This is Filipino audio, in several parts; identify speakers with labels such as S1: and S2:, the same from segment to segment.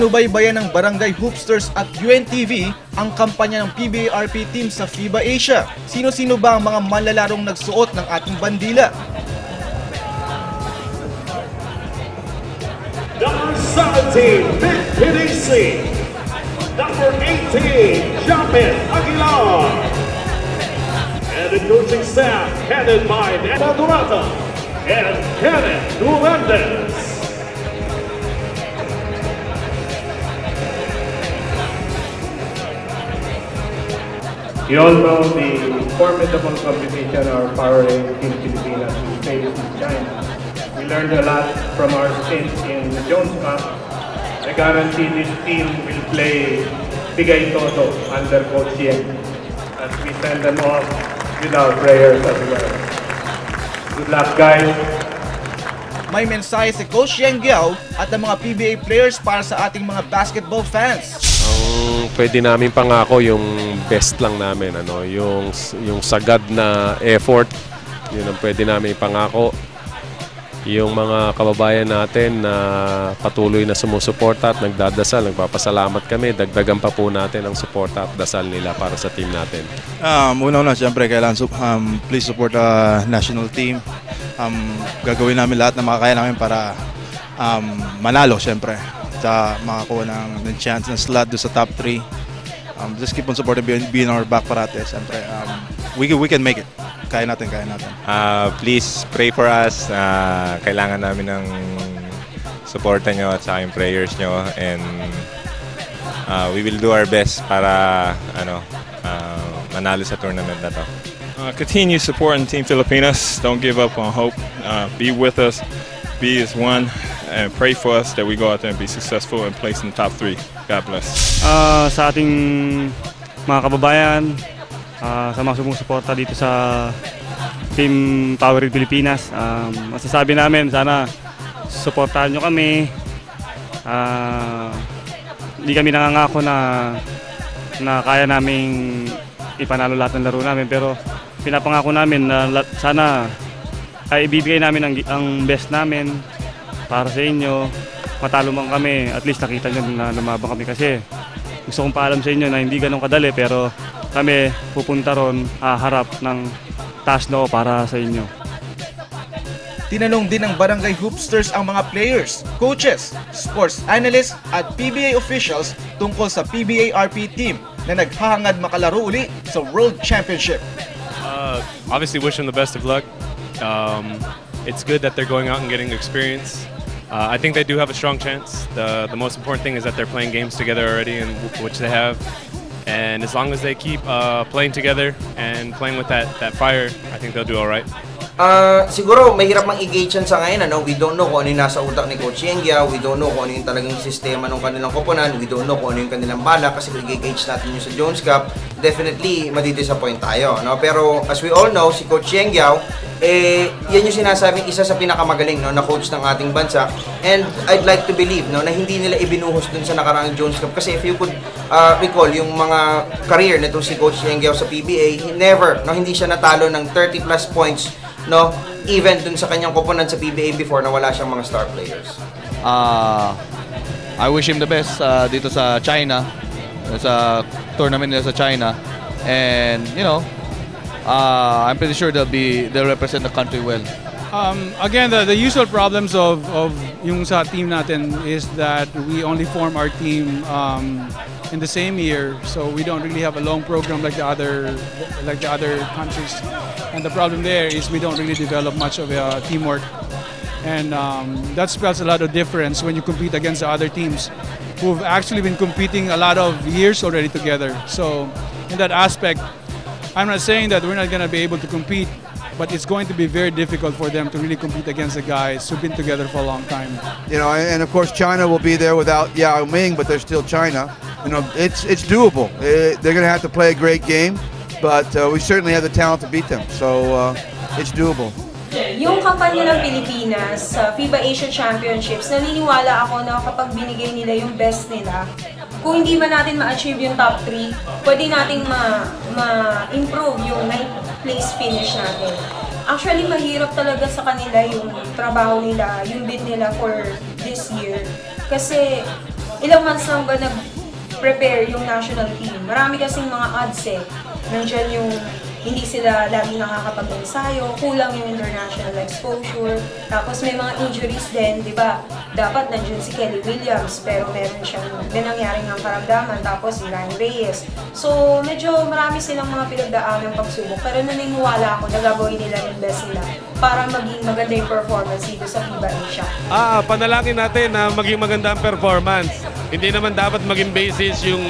S1: Sinubaybayan ng Barangay Hoopsters at UNTV ang kampanya ng PBA-RP team sa FIBA Asia. Sino-sino ba ang mga manlalarong nagsuot ng ating bandila?
S2: Number 17, Vic Pinisi. Number 18, Japet Aguilar. And the coaching staff headed by Neta Durata and Kenneth Durandes.
S3: You all know the formidable competition our powering Team Pilipinas will face in China. We learned a lot from our stint in the Jones Cup. I guarantee this team will play Bigay Todo under Coach Yen as we send them off with our prayers as well. Good luck, guys.
S1: May mensahe si Coach Yang Giao at ang mga PBA players para sa ating mga basketball fans.
S4: Ang pwede namin pangako yung best lang namin, yung sagad na effort, yun ang pwede namin pangako. Yung mga kababayan natin na patuloy na sumusuporta at nagdadasal, nagpapasalamat kami, dagdagan pa po natin ang suporta at dasal nila para sa team natin.
S5: Una-una, siyempre, kailangan please support the national team. Gagawin namin lahat na makakaya namin para manalo, siyempre. Sa makakuha ng chance ng slot doon sa top 3. Just keep on supporting, be in our back parate. Siyempre, we can make it. Kaya natin.
S6: Please pray for us. Kailangan namin ng suporta nyo at sa yung prayers nyo. And we will do our best para manalo sa tournament na to.
S7: Continue supporting Team Filipinas. Don't give up on hope. Be with us. Be as one. And pray for us that we go out there and be successful and place in the top 3. God bless.
S8: Sa ating mga kababayan, sa mga sumusuporta dito sa Team Power Pilipinas, masasabi namin sana suportahan nyo kami. Hindi kami nangangako na kaya naming ipanalo lahat ng laro namin, pero pinapangako namin na sana ay ibibigay namin ang best namin para sa inyo. Matalo man kami, at least nakita nyo na lumabang kami, kasi gusto kong paalam sa inyo na hindi ganun kadali, pero kami pupunta ron, harap ng taas noo para sa inyo.
S1: Tinanong din ng Barangay Hoopsters ang mga players, coaches, sports analysts at PBA officials tungkol sa PBA-RP team na naghahangad makalaro uli sa World Championship.
S9: Obviously wish them the best of luck. It's good that they're going out and getting experience. I think they do have a strong chance. The most important thing is that they're playing games together already, and which they have. And as long as they keep playing together and playing with that fire, I think they'll do all right.
S10: Siguro mahirap mang i-gauge yan sa ngayon. We don't know kung ano yung nasa utak ni Coach Yang Giao. We don't know kung ano yung talagang sistema ng kanilang koponan. We don't know kung ano yung kanilang bala, kasi kung i-gauge natin yung sa Jones Cup, definitely madidisappoint tayo. Pero as we all know, si Coach Yang Giao, yan yung sinasabing isa sa pinakamagaling na coach ng ating bansa. And I'd like to believe na hindi nila ibinuhos dun sa nakaraang Jones Cup, kasi if you could recall yung mga career nitong si Coach Yang Giao sa PBA, hindi siya natalo ng 30 plus points even dun sa kanyang koponan sa PBA before na wala siyang mga star players.
S5: I wish him the best dito sa China, sa tournament nila sa China. And, I'm pretty sure they'll represent the country well.
S11: Again, the usual problems of yung sa team natin is that we only form our team in the same year, so we don't really have a long program like the other countries. And the problem there is we don't really develop much of teamwork, and that spells a lot of difference when you compete against the other teams who've actually been competing a lot of years already together. So in that aspect, I'm not saying that we're not going to be able to compete, but it's going to be very difficult for them to really compete against the guys who've been together for a long time.
S5: And of course China will be there without Yao Ming, but they're still China. It's doable. They're going to have to play a great game, but we certainly have the talent to beat them. So it's doable.
S12: Yung kampanya ng Pilipinas sa FIBA Asia Championships, naniniwala ako na kapag binigay nila yung best nila, kung hindi man natin ma-achieve yung top 3, pwede nating ma-improve yung 9th place finish natin. Actually, mahirap talaga sa kanila yung trabaho nila, yung bid nila for this year. Kasi ilang months lang ba nag-prepare yung national team? Marami kasing mga odds eh. Nandiyan yung hindi sila lagi nakakapag-ensayo, kulang yung international exposure, tapos may mga injuries din, di ba? Dapat nandiyan si Kelly Williams, pero meron siyang nangyari ng karamdaman, tapos si Ryan Reyes. So, medyo marami silang mga pinagdaan ng pagsubok, pero naniniwala ako na gagawin nila yung best nila para maging maganda yung performance dito sa FIBA Asia.
S13: Panalangin natin na maging maganda ang performance. Hindi naman dapat maging basis yung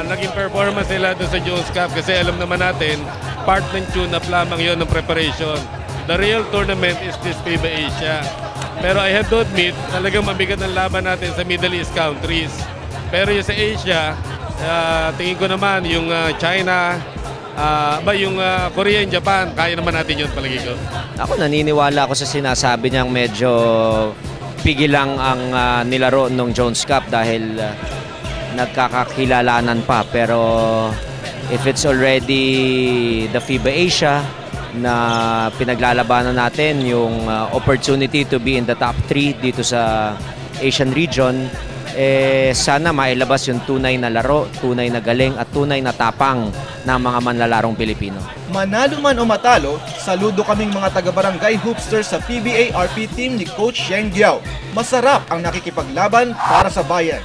S13: naging performance nila doon sa Jones Cup kasi alam naman natin, part ng tune-up lamang yon ng preparation. The real tournament is this FIBA Asia. Pero I have to admit, talagang mabigat ang laban natin sa Middle East countries. Pero yung sa Asia, tingin ko naman yung China, yung Korea and Japan, kaya naman natin yun palagi ko.
S14: Ako naniniwala ako sa sinasabi niyang medyo pigil lang ang nilaro nung Jones Cup dahil nagkakakilalanan pa, pero if it's already the FIBA Asia na pinaglalabanan natin yung opportunity to be in the top 3 dito sa Asian region, sana mailabas yung tunay na laro, tunay na galing at tunay na tapang ng mga manlalarong Pilipino.
S1: Manalo man o matalo, saludo kaming mga taga-barangay hoopsters sa PBA-RP team ni Coach Xieng Giao. Masarap ang nakikipaglaban para sa bayan.